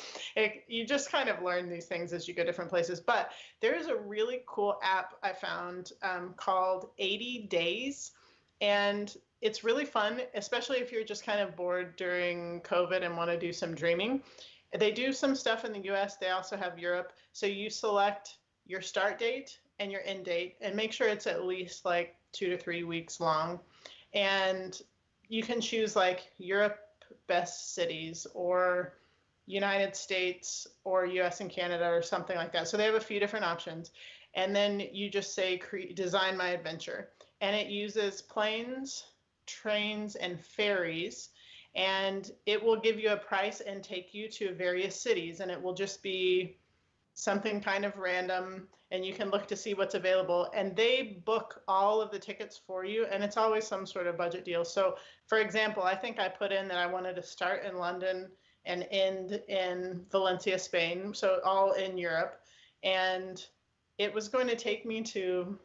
you just kind of learn these things as you go different places. But there is a really cool app I found called 80 Days. And it's really fun, especially if you're just kind of bored during COVID and want to do some dreaming. They do some stuff in the US. They also have Europe. So you select your start date and your end date and make sure it's at least like 2 to 3 weeks long. And you can choose like Europe best cities or United States or US and Canada or something like that. So they have a few different options. And then you just say, design my adventure. And it uses planes, trains, and ferries. And it will give you a price and take you to various cities. And it will just be something kind of random. And you can look to see what's available. And they book all of the tickets for you. And it's always some sort of budget deal. So, for example, I think I put in that I wanted to start in London and end in Valencia, Spain. So all in Europe. And it was going to take me to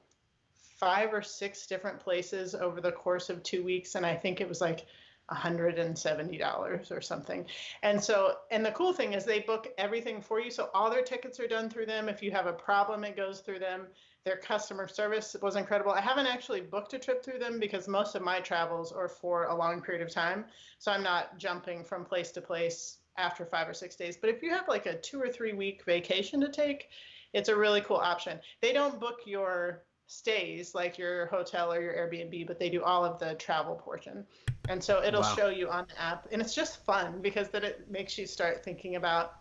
5 or 6 different places over the course of 2 weeks. And I think it was like $170 or something. And so, and the cool thing is they book everything for you. So all their tickets are done through them. If you have a problem, it goes through them. Their customer service was incredible. I haven't actually booked a trip through them because most of my travels are for a long period of time. So I'm not jumping from place to place after 5 or 6 days. But if you have like a 2 or 3 week vacation to take, it's a really cool option. They don't book your stays like your hotel or your Airbnb, but they do all of the travel portion. And so it'll show you on the app. And it's just fun because then it makes you start thinking about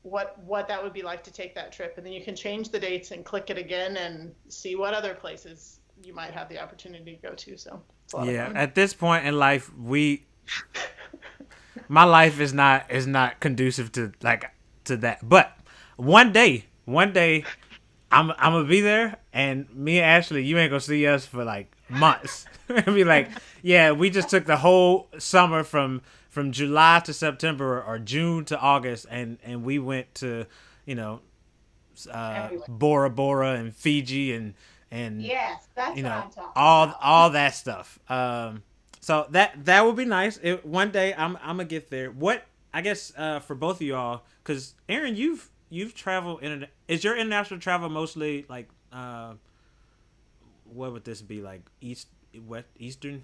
what that would be like to take that trip. And then you can change the dates and click it again and see what other places you might have the opportunity to go to. So it's a lot of fun. At this point in life, my life is not conducive to that. But one day I'm gonna be there, and me and Ashley, you ain't gonna see us for like months. Be like, yeah, we just took the whole summer from July to September or June to August, and we went to, Bora Bora and Fiji and yes, that's what I'm talking all about. all that stuff. So that would be nice. One day I'm gonna get there. What I guess for both of y'all, because Aaron, you've traveled is your international travel mostly like what would this be like Western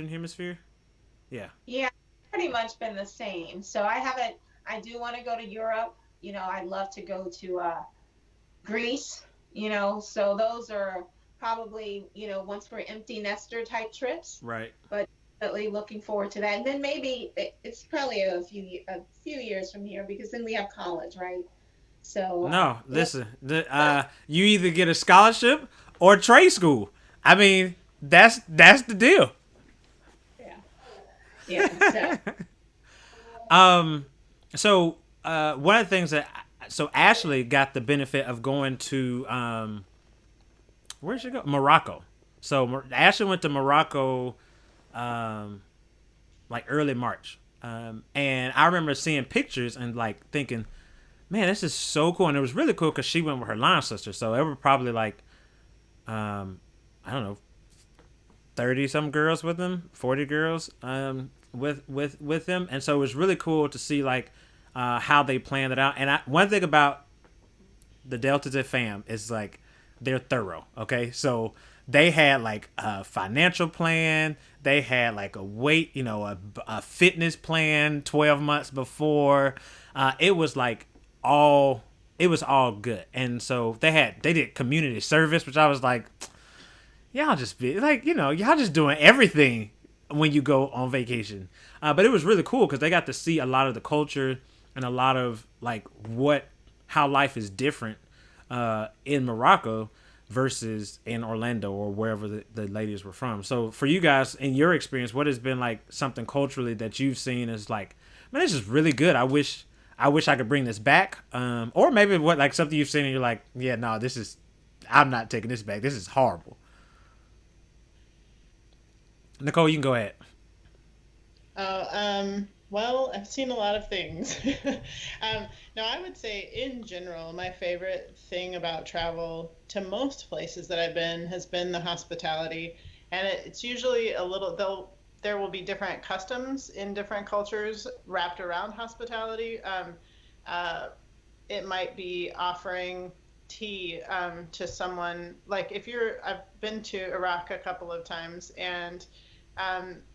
Hemisphere? Yeah. Yeah, pretty much been the same. So I do want to go to Europe. I'd love to go to Greece, so those are probably, once we're empty nester type trips. Right. But definitely looking forward to that. And then maybe it's probably a few years from here because then we have college, right? So no, listen, you either get a scholarship or trade school. I mean, that's the deal. Yeah. So one of the things so Ashley got the benefit of going to where'd she go? Morocco. So Ashley went to Morocco like early March. And I remember seeing pictures and like thinking, man, this is so cool. And it was really cool because she went with her line sister. So it were probably like, I don't know, 30 some girls with them, 40 girls with them. And so it was really cool to see like how they planned it out. And one thing about the Delta Jet fam is like they're thorough. Okay. So they had like a financial plan. They had like a weight, a fitness plan 12 months before. It was like all good. And so they did community service, which I was like, y'all just be like, y'all just doing everything when you go on vacation. But it was really cool because they got to see a lot of the culture and a lot of like how life is different in Morocco versus in Orlando or wherever the ladies were from. So for you guys, in your experience, what has been like something culturally that you've seen as like, man, this is really good. I wish I wish I could bring this back. Or maybe what like something you've seen and you're like, yeah, no, this is I'm not taking this back. This is horrible. Nicole, you can go ahead. Oh, well, I've seen a lot of things. No, I would say in general, my favorite thing about travel to most places that I've been has been the hospitality. And it's usually a little, though, there will be different customs in different cultures wrapped around hospitality. Uh, it might be offering tea to someone, like if you're, I've been to Iraq a couple of times, and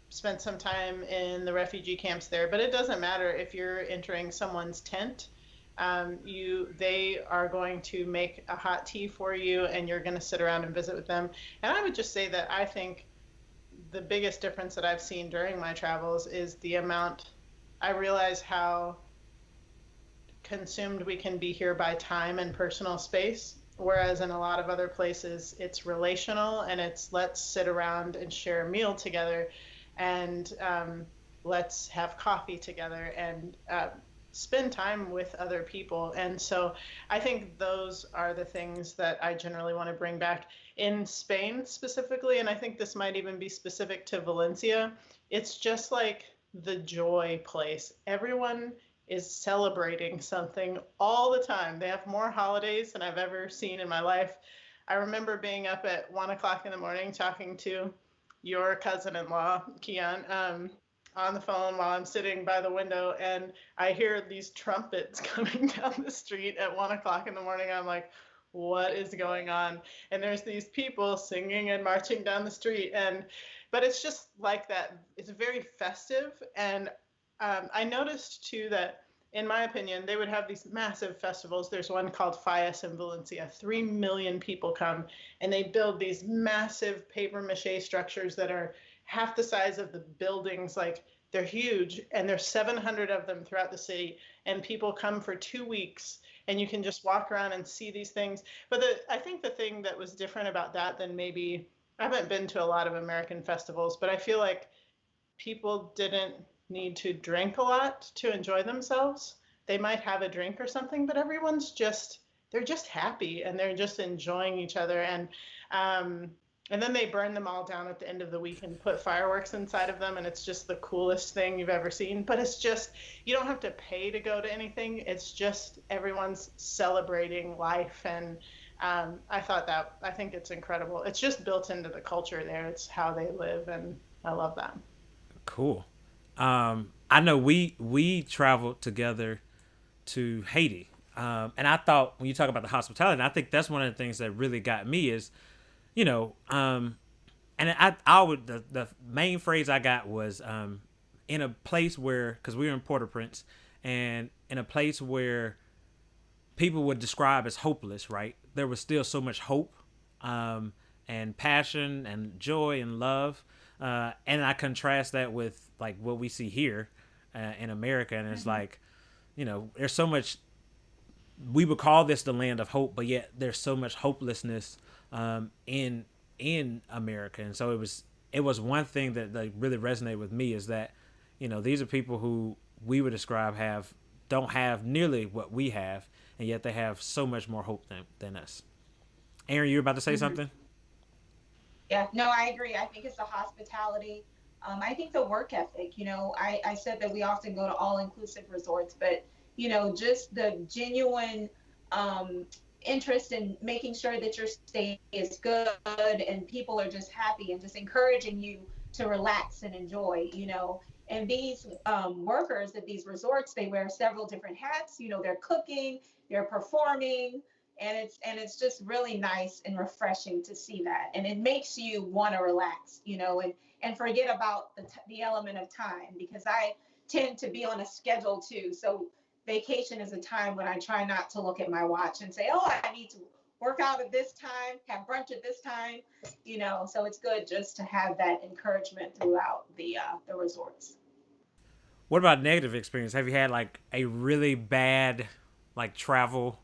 spent some time in the refugee camps there, but it doesn't matter if you're entering someone's tent. They are going to make a hot tea for you, and you're going to sit around and visit with them. And I would just say that I think the biggest difference that I've seen during my travels is the amount. I realize how consumed we can be here by time and personal space, whereas in a lot of other places it's relational, and it's let's sit around and share a meal together, and let's have coffee together, and spend time with other people. And so I think those are the things that I generally want to bring back in Spain specifically. And I think this might even be specific to Valencia. It's just like the joy place. Everyone is celebrating something all the time. They have more holidays than I've ever seen in my life. I remember being up at 1 o'clock in the morning talking to your cousin-in-law, Kian, on the phone while I'm sitting by the window, and I hear these trumpets coming down the street at 1 o'clock in the morning. I'm like, what is going on? And there's these people singing and marching down the street, but it's just like that. It's very festive, and I noticed too that, in my opinion, they would have these massive festivals. There's one called Fies in Valencia. 3 million people come, and they build these massive paper mache structures that are half the size of the buildings. Like, they're huge, and there's 700 of them throughout the city, and people come for 2 weeks, and you can just walk around and see these things. But I think the thing that was different about that than maybe, I haven't been to a lot of American festivals, but I feel like people didn't need to drink a lot to enjoy themselves. They might have a drink or something, but they're just happy, and they're just enjoying each other. And then they burn them all down at the end of the week and put fireworks inside of them, and it's just the coolest thing you've ever seen. But it's just, you don't have to pay to go to anything. It's just everyone's celebrating life, and I think it's incredible. It's just built into the culture there. It's how they live, and I love that. Cool. I know we traveled together to Haiti, and I thought when you talk about the hospitality, and I think that's one of the things that really got me is, and I would the main phrase I got was in a place where, because we were in Port-au-Prince, and in a place where people would describe as hopeless, right? There was still so much hope, and passion and joy and love. And I contrast that with like what we see here in America, and it's like, there's so much. We would call this the land of hope, but yet there's so much hopelessness in America. And so it was one thing that like really resonated with me, is that these are people who we would describe don't have nearly what we have, and yet they have so much more hope than us. Aaron, you were about to say something? Yeah, no, I agree. I think it's the hospitality. I think the work ethic. I said that we often go to all-inclusive resorts, but just the genuine interest in making sure that your stay is good and people are just happy and just encouraging you to relax and enjoy. And these workers at these resorts, they wear several different hats. They're cooking, they're performing. And it's just really nice and refreshing to see that, and it makes you want to relax, and forget about the element of time, because I tend to be on a schedule too. So vacation is a time when I try not to look at my watch and say, oh, I need to work out at this time, have brunch at this time, So it's good just to have that encouragement throughout the resorts. What about negative experience? Have you had like a really bad like travel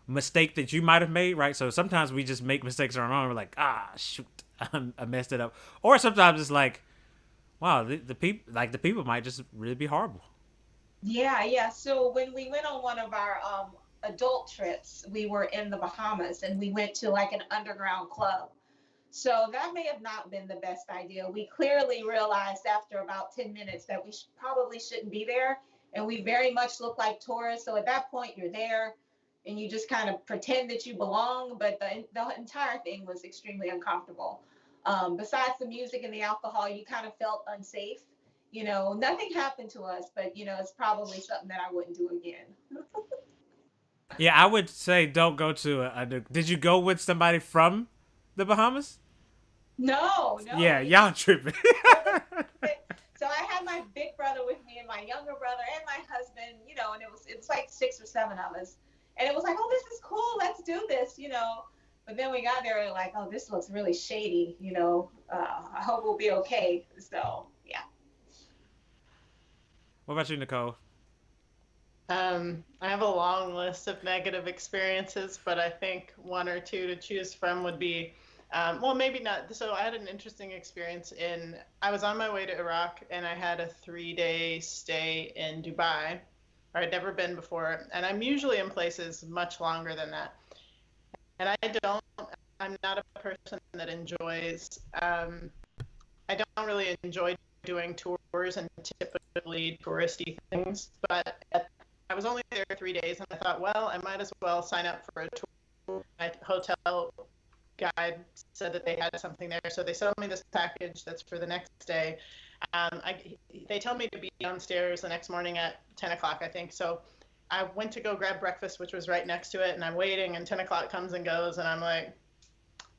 mistake that you might have made, right? So sometimes we just make mistakes on our own. We're like, shoot, I messed it up. Or sometimes it's like, wow, the people might just really be horrible. Yeah, yeah. So when we went on one of our adult trips, we were in the Bahamas and we went to like an underground club. So that may have not been the best idea. We clearly realized after about 10 minutes that we probably shouldn't be there. And we very much look like tourists. So at that point, you're there and you just kind of pretend that you belong. But the entire thing was extremely uncomfortable. Besides the music and the alcohol, you kind of felt unsafe. Nothing happened to us, but, it's probably something that I wouldn't do again. Yeah, I would say don't go to Did you go with somebody from the Bahamas? No, no, Yeah, we y'all tripping. so I had my big brother with me and my younger brother and my husband, and it was like 6 or 7 of us. And it was like, oh, this is cool, let's do this. But then we got there and like, oh, this looks really shady. I hope we'll be okay. So yeah. What about you, Nicole? I have a long list of negative experiences, but I think one or two to choose from would be, well, maybe not. So I had an interesting experience I was on my way to Iraq and I had a 3-day stay in Dubai, where I'd never been before. And I'm usually in places much longer than that. And I'm not a person that I don't really enjoy doing tours and typically touristy things, but I was only there 3 days and I thought, well, I might as well sign up for a tour. My hotel guide said that they had something there, so they sold me this package that's for the next day. They told me to be downstairs the next morning at 10 o'clock, I think. So I went to go grab breakfast, which was right next to it, and I'm waiting, and 10 o'clock comes and goes, and I'm like,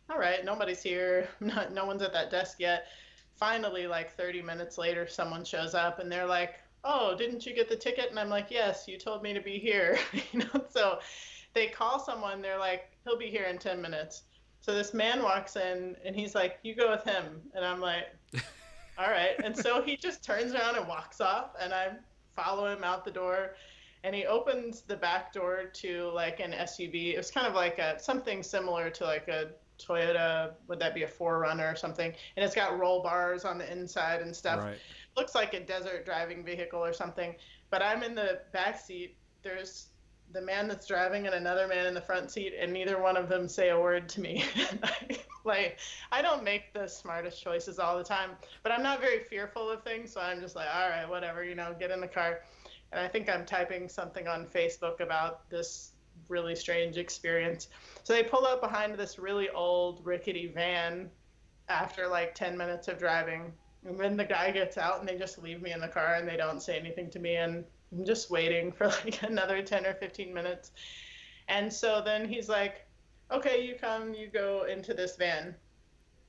all right, nobody's here. No one's at that desk yet. Finally, like 30 minutes later, someone shows up, and they're like, oh, didn't you get the ticket? And I'm like, yes, you told me to be here. So they call someone, they're like, he'll be here in 10 minutes. So this man walks in and he's like, you go with him. And I'm like, all right. And so he just turns around and walks off and I follow him out the door and he opens the back door to like an SUV. It was kind of like something similar to like a Toyota, would that be a 4Runner or something? And it's got roll bars on the inside and stuff. Right. Looks like a desert driving vehicle or something. But I'm in the back seat. There's the man that's driving and another man in the front seat, and neither one of them say a word to me. I don't make the smartest choices all the time, but I'm not very fearful of things, so I'm just like, all right, whatever, get in the car. And I think I'm typing something on Facebook about this really strange experience. So they pull up behind this really old rickety van after like 10 minutes of driving. And then the guy gets out and they just leave me in the car and they don't say anything to me. And I'm just waiting for like another 10 or 15 minutes. And so then he's like, okay, you go into this van.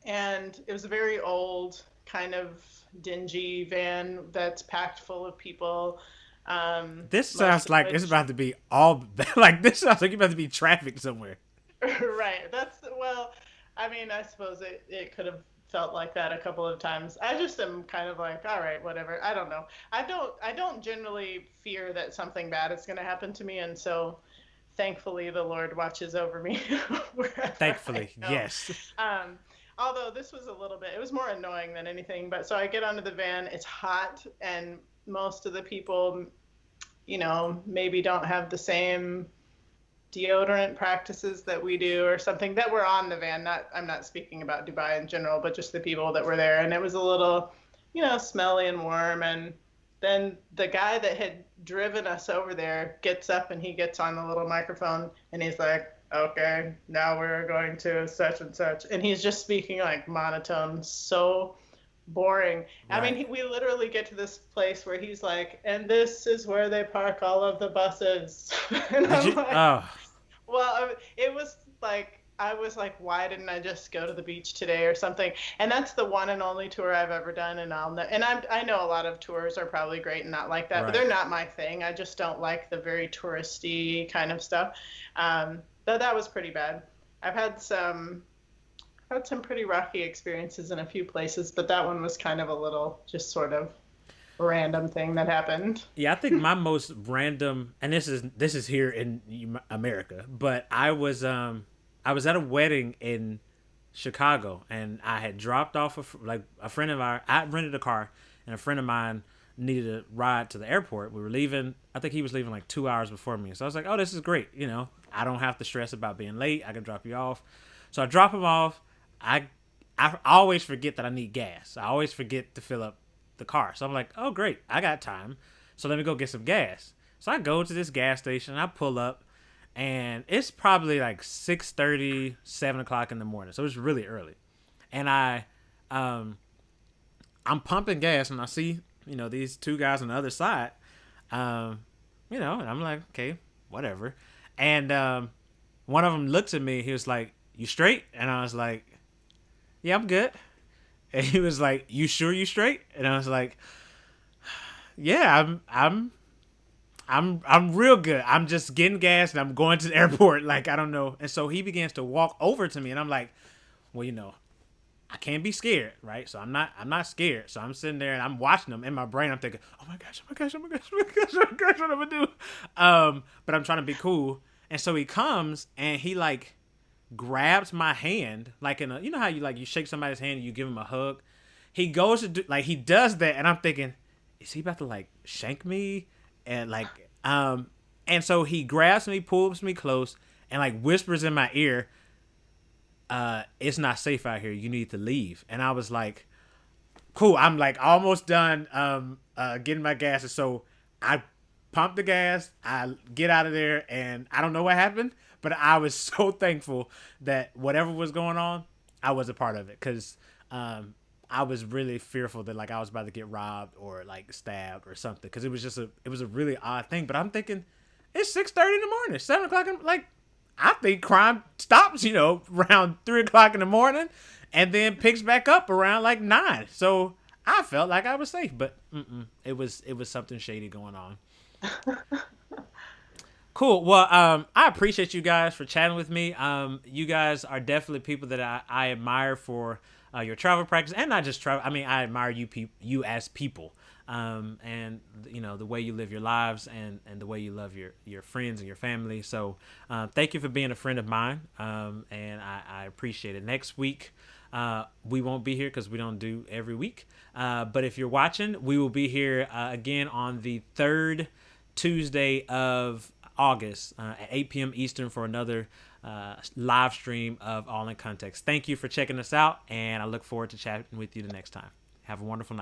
And it was a very old, kind of dingy van that's packed full of people. This sounds like it's about to be all like this sounds like you're about to be trafficked somewhere. Right. Well, I mean, I suppose it could have felt like that a couple of times. I just am kind of like, all right, whatever. I don't know. I don't generally fear that something bad is going to happen to me, and so thankfully the Lord watches over me wherever Thankfully, I go. yes. Although this was it was more annoying than anything. But so I get onto the van, it's hot, and most of the people, maybe don't have the same deodorant practices that we do or something that were on the van. I'm not speaking about Dubai in general, but just the people that were there. And it was a little, smelly and warm. And then the guy that had driven us over there gets up and he gets on the little microphone and he's like, okay, now we're going to such and such. And he's just speaking like monotone, so boring. Right. I mean, we literally get to this place where he's like, and this is where they park all of the buses. And well, it was like, I was like, why didn't I just go to the beach today or something? And that's the one and only tour I've ever done. And I know a lot of tours are probably great and not like that, but they're not my thing. I just don't like the very touristy kind of stuff. But that was pretty bad. I've had some pretty rocky experiences in a few places, but that one was kind of a little just sort of random thing that happened. Yeah, I think my most random, and this is here in America, but I was at a wedding in Chicago, and I had dropped off a friend of ours. I rented a car, and a friend of mine needed a ride to the airport. We were leaving. I think he was leaving like 2 hours before me. So I was like, oh, this is great. You know, I don't have to stress about being late. I can drop you off. So I drop him off. I always forget that I need gas. I always forget to fill up the car. So I'm like, oh, great. I got time. So let me go get some gas. So I go to this gas station. I pull up. And it's probably like 6:30, 7 o'clock in the morning. So it's really early. And I'm pumping gas and I see, you know, these two guys on the other side. You know, and I'm like, okay, whatever. And one of them looked at me. He was like, you straight? And I was like, yeah, I'm good. And he was like, you sure you straight? And I was like, yeah, I'm real good. I'm just getting gas and I'm going to the airport. Like, I don't know. And so he begins to walk over to me and I'm like, well, you know, I can't be scared, right? So I'm not scared. So I'm sitting there and I'm watching him in my brain. I'm thinking, oh my gosh, what am I gonna do? But I'm trying to be cool. And so he comes and he like grabs my hand, like in a, you know how you shake somebody's hand and you give him a hug. He goes to do, like, he does that, and I'm thinking, is he about to like shank me? And like, and so he grabs me, pulls me close, and like whispers in my ear, it's not safe out here. You need to leave. And I was like, cool. I'm like almost done getting my gas. And so I pump the gas. I get out of there, and I don't know what happened, but I was so thankful that whatever was going on, I was a part of it, because I was really fearful that like I was about to get robbed or like stabbed or something, because it was a really odd thing. But I'm thinking, it's 6:30 in the morning, 7 o'clock. Like, I think crime stops, you know, around 3 o'clock in the morning, and then picks back up around like 9. So I felt like I was safe, but it was something shady going on. Cool. Well, I appreciate you guys for chatting with me. You guys are definitely people that I admire for your travel practice, and not just travel. I mean, I admire you as people, and you know the way you live your lives, and the way you love your friends and your family. So, thank you for being a friend of mine, and I appreciate it. Next week, we won't be here because we don't do every week. But if you're watching, we will be here again on the third Tuesday of August at 8 p.m. Eastern for another live stream of All in Context. Thank you for checking us out, and I look forward to chatting with you the next time. Have a wonderful night.